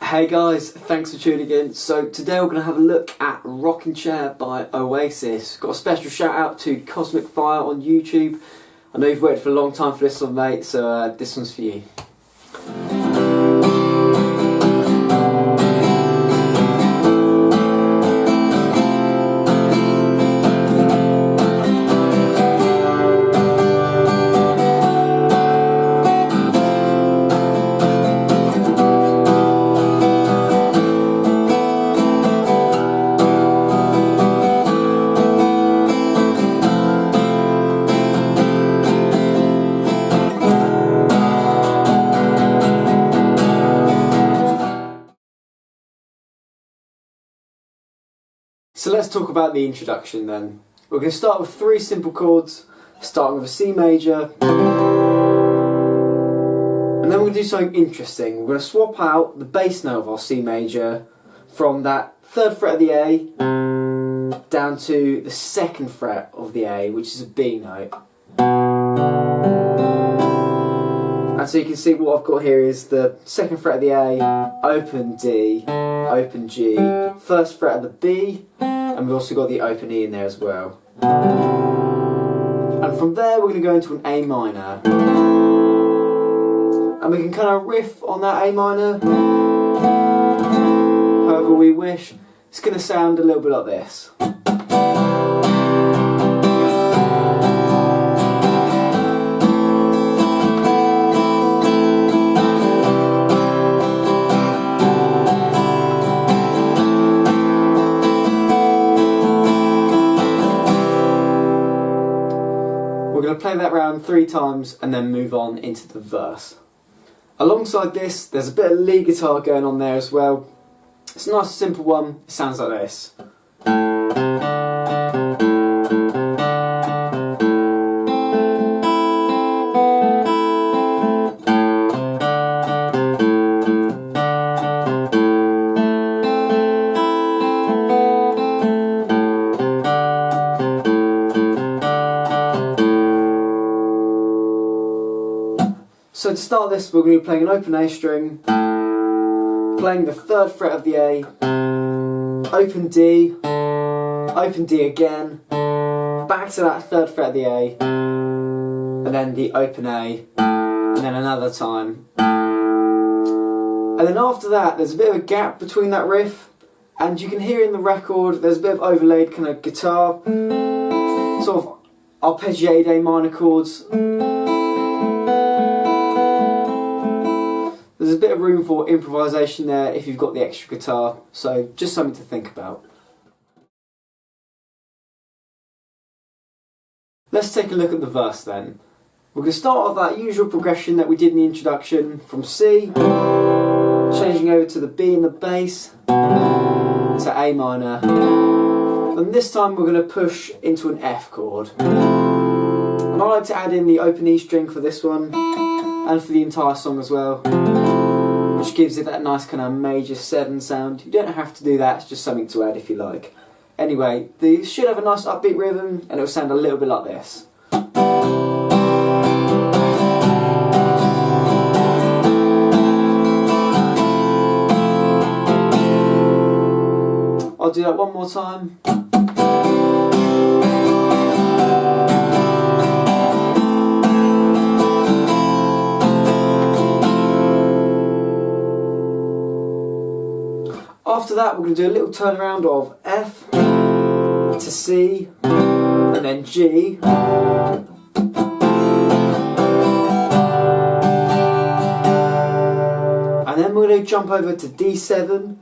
Hey guys, thanks for tuning in. So today we're going to have a look at Rockin' Chair by Oasis. Got a special shout out to Cosmic Fire on YouTube. I know you've waited for a long time for this one, mate, so this one's for you. So let's talk about the introduction then. We're going to start with three simple chords, starting with a C major. And then we're going to do something interesting. We're going to swap out the bass note of our C major from that 3rd fret of the A down to the 2nd fret of the A, which is a B note. And so you can see what I've got here is the 2nd fret of the A, open D, open G, 1st fret of the B, and we've also got the open E in there as well. And from there we're going to go into an A minor. And we can kind of riff on that A minor however we wish. It's going to sound a little bit like this. We're going to play that round 3 times and then move on into the verse. Alongside this, there's a bit of lead guitar going on there as well. It's a nice simple one, it sounds like this. So to start this, we're going to be playing an open A string, playing the 3rd fret of the A, open D again, back to that 3rd fret of the A, and then the open A, and then another time. And then after that, there's a bit of a gap between that riff, and you can hear in the record, there's a bit of overlaid kind of guitar, sort of arpeggiated A minor chords. There's a bit of room for improvisation there if you've got the extra guitar, so just something to think about. Let's take a look at the verse then. We're going to start off that usual progression that we did in the introduction, from C, changing over to the B in the bass, to A minor, and this time we're going to push into an F chord. And I like to add in the open E string for this one, and for the entire song as well, which gives it that nice kind of major 7 sound. You don't have to do that, it's just something to add if you like. Anyway, these should have a nice upbeat rhythm and it'll sound a little bit like this. I'll do that one more time. After that, we're going to do a little turnaround of F to C and then G. And then we're going to jump over to D7,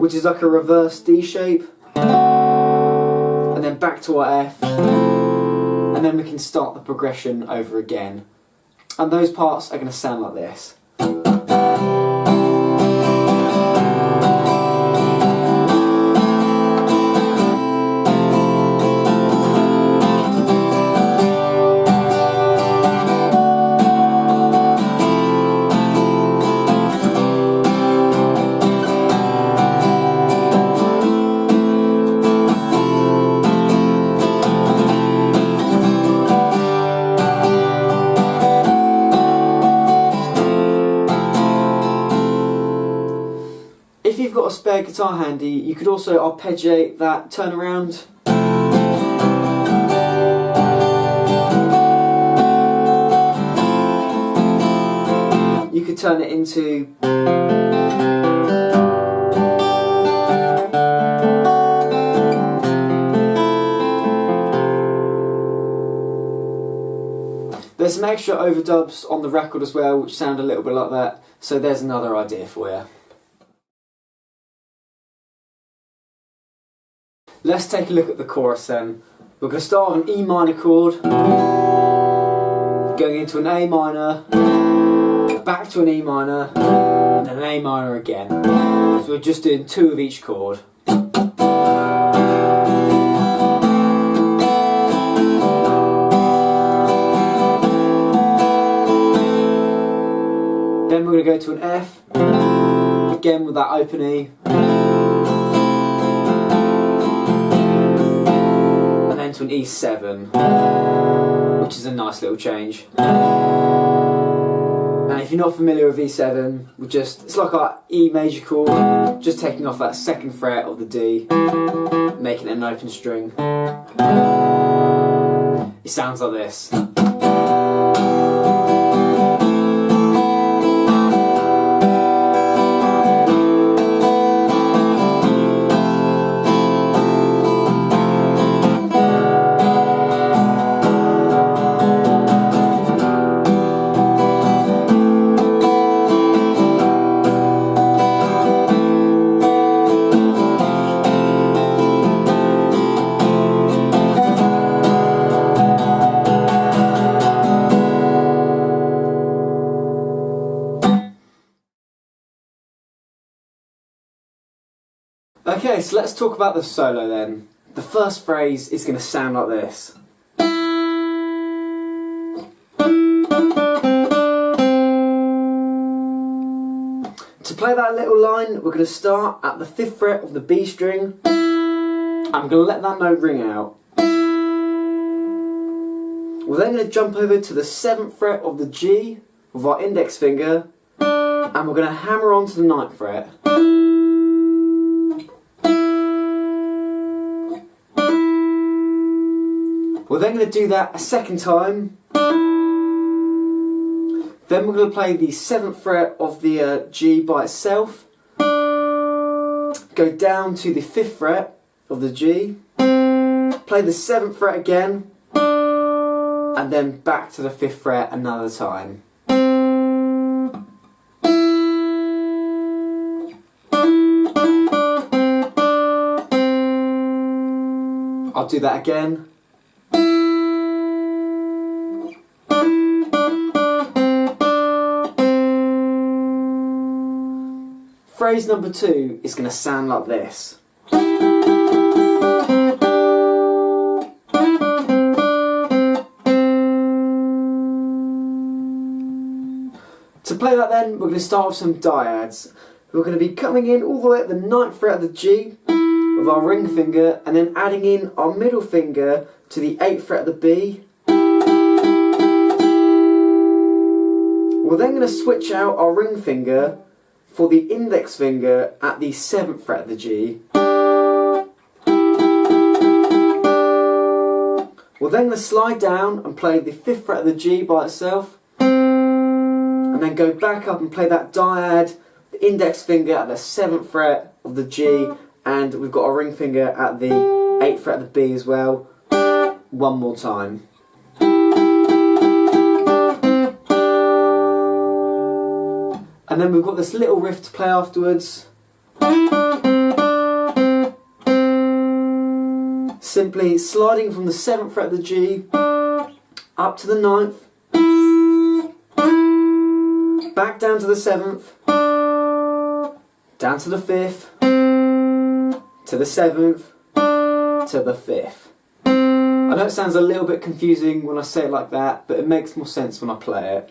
which is like a reverse D shape. And then back to our F. And then we can start the progression over again. And those parts are going to sound like this. If you've got a spare guitar handy, you could also arpeggiate that turnaround. You could turn it into there's some extra overdubs on the record as well, which sound a little bit like that, so there's another idea for you. Let's take a look at the chorus then. We're going to start with an E minor chord, going into an A minor, back to an E minor, and then an A minor again. So we're just doing 2 of each chord. Then we're going to go to an F, again with that open E, and then to an E7, which is a nice little change. And if you're not familiar with E7, it's like our E major chord, just taking off that 2nd fret of the D, making it an open string. It sounds like this. Okay, so let's talk about the solo then. The first phrase is going to sound like this. To play that little line, we're going to start at the 5th fret of the B string. I'm going to let that note ring out. We're then going to jump over to the 7th fret of the G with our index finger, and we're going to hammer onto the 9th fret. We're then going to do that a second time. Then we're going to play the 7th fret of the G by itself. Go down to the 5th fret of the G. Play the 7th fret again. And then back to the 5th fret another time. I'll do that again. Phrase number 2 is going to sound like this. To play that then, we're going to start with some dyads. We're going to be coming in all the way at the 9th fret of the G with our ring finger, and then adding in our middle finger to the 8th fret of the B. We're then going to switch out our ring finger for the index finger at the 7th fret of the G. We're then going to slide down and play the 5th fret of the G by itself, and then go back up and play that dyad, the index finger at the 7th fret of the G, and we've got our ring finger at the 8th fret of the B as well. One more time. And then we've got this little riff to play afterwards. Simply sliding from the 7th fret of the G up to the 9th, back down to the 7th, down to the 5th, to the 7th, to the 5th. I know it sounds a little bit confusing when I say it like that, but it makes more sense when I play it.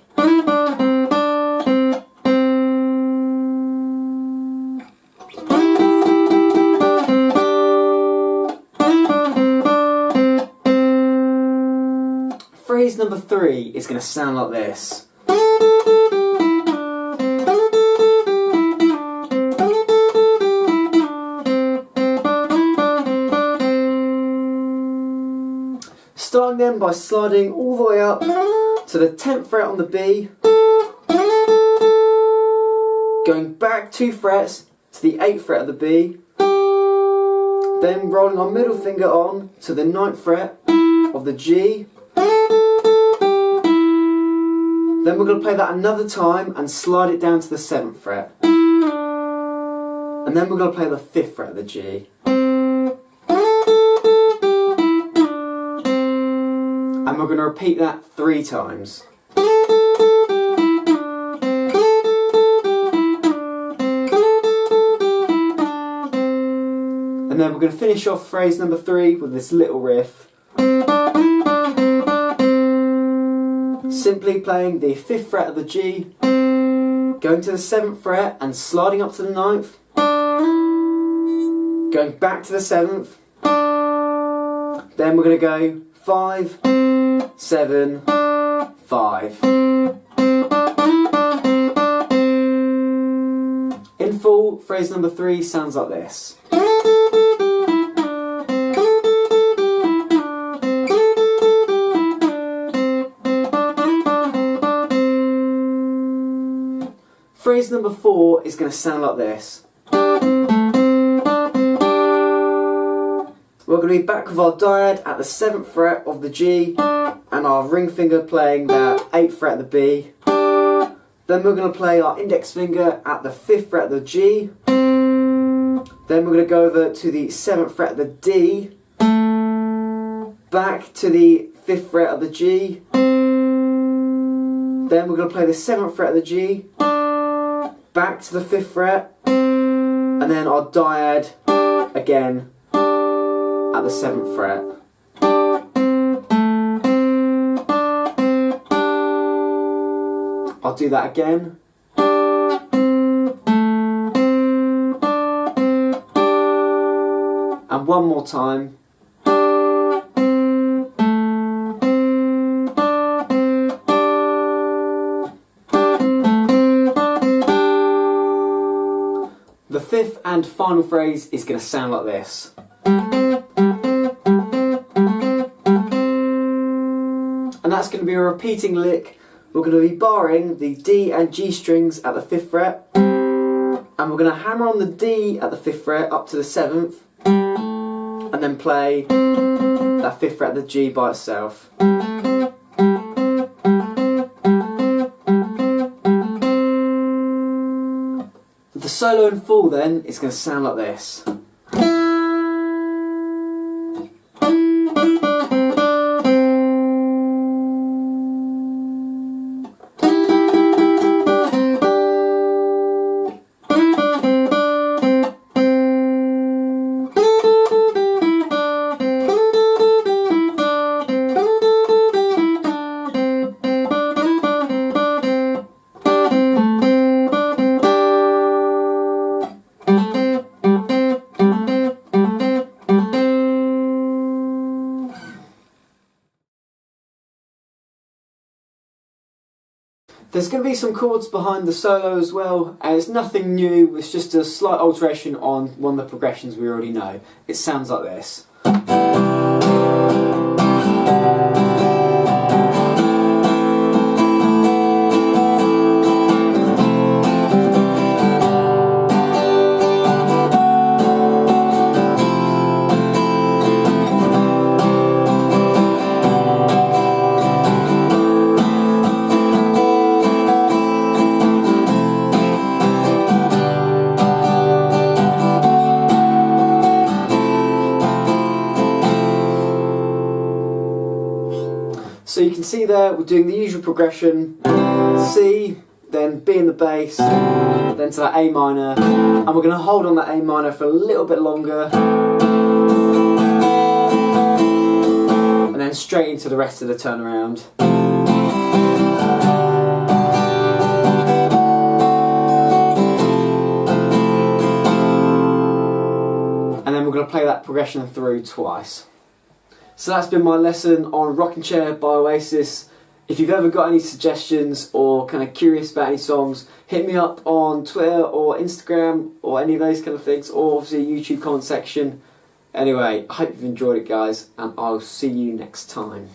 Phrase number 3 is going to sound like this. then by sliding all the way up to the 10th fret on the B, going back 2 frets to the 8th fret of the B, then rolling our middle finger on to the 9th fret of the G. Then we're going to play that another time and slide it down to the 7th fret. And then we're going to play the 5th fret of the G. And we're going to repeat that 3 times. And then we're going to finish off phrase number 3 with this little riff. Simply playing the 5th fret of the G, going to the 7th fret and sliding up to the 9th, going back to the 7th, then we're going to go 5, 7, 5. In full, phrase number 3 sounds like this. Phrase number 4 is going to sound like this. We're going to be back with our diad at the 7th fret of the G and our ring finger playing that 8th fret of the B. Then we're going to play our index finger at the 5th fret of the G. Then we're going to go over to the 7th fret of the D, back to the 5th fret of the G. Then we're going to play the 7th fret of the G, back to the 5th fret, and then our diad again at the 7th fret. I'll do that again. And one more time. The 5th and final phrase is going to sound like this. And that's going to be a repeating lick. We're going to be barring the D and G strings at the 5th fret, and we're going to hammer on the D at the 5th fret up to the 7th, and then play that 5th fret of the G by itself. The solo in full then is going to sound like this. There's going to be some chords behind the solo as well, and it's nothing new, it's just a slight alteration on one of the progressions we already know. It sounds like this. So you can see there we're doing the usual progression, C, then B in the bass, then to that A minor, and we're going to hold on that A minor for a little bit longer, and then straight into the rest of the turnaround. And then we're going to play that progression through twice. So that's been my lesson on Rockin' Chair by Oasis. If you've ever got any suggestions or kind of curious about any songs, hit me up on Twitter or Instagram or any of those kind of things, or obviously YouTube comment section. Anyway, I hope you've enjoyed it, guys, and I'll see you next time.